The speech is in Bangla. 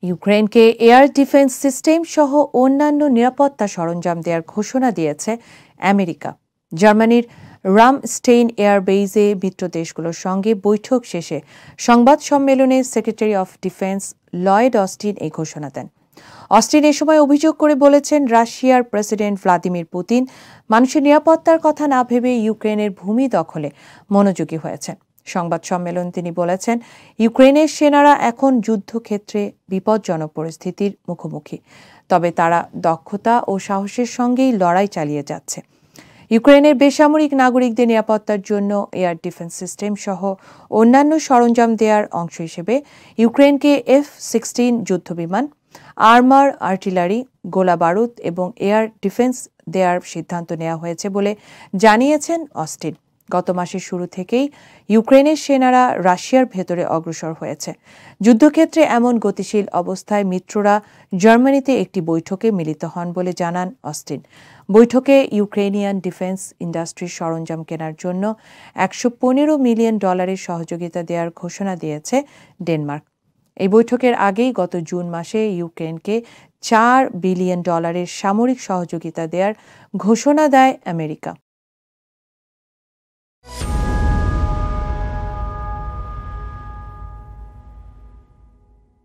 ইউক্রেনকে এয়ার ডিফেন্স সিস্টেম সহ অন্যান্য নিরাপত্তা সরঞ্জাম দেওয়ার ঘোষণা দিয়েছে আমেরিকা। জার্মানির রামস্টেইন এয়ারবেইজে মিত্র দেশগুলোর সঙ্গে বৈঠক শেষে সংবাদ সম্মেলনে secretary of defence Lloyd Austin এই ঘোষণা দেন। অস্টিন এ সময় অভিযোগ করে বলেছেন, রাশিয়ার প্রেসিডেন্ট ভ্লাদিমির পুতিন মানুষের নিরাপত্তার কথা না ভেবে ইউক্রেনের ভূমি দখলে মনোযোগী হয়েছেন। সংবাদ সম্মেলন তিনি বলেছেন, ইউক্রেনের সেনারা এখন যুদ্ধক্ষেত্রে বিপজ্জনক পরিস্থিতির মুখোমুখি, তবে তারা দক্ষতা ও সাহসের সঙ্গেই লড়াই চালিয়ে যাচ্ছে। ইউক্রেনের বেসামরিক নাগরিকদের নিরাপত্তার জন্য এয়ার ডিফেন্স সিস্টেম সহ অন্যান্য সরঞ্জাম দেওয়ার অংশ হিসেবে ইউক্রেনকে F-16 যুদ্ধবিমান, আর্মার আর্টিলারি, গোলা বারুদ এবং এয়ার ডিফেন্স দেওয়ার সিদ্ধান্ত নেওয়া হয়েছে বলে জানিয়েছেন অস্টিন। গত মাসের শুরু থেকেই ইউক্রেনের সেনারা রাশিয়ার ভেতরে অগ্রসর হয়েছে। যুদ্ধক্ষেত্রে এমন গতিশীল অবস্থায় মিত্ররা জার্মানিতে একটি বৈঠকে মিলিত হন বলে জানান অস্টিন। বৈঠকে ইউক্রেনিয়ান ডিফেন্স ইন্ডাস্ট্রির সরঞ্জাম কেনার জন্য $115 মিলিয়ন সহযোগিতা দেওয়ার ঘোষণা দিয়েছে ডেনমার্ক। এই বৈঠকের আগেই গত জুন মাসে ইউক্রেনকে $4 বিলিয়ন সামরিক সহযোগিতা দেওয়ার ঘোষণা দেয় আমেরিকা।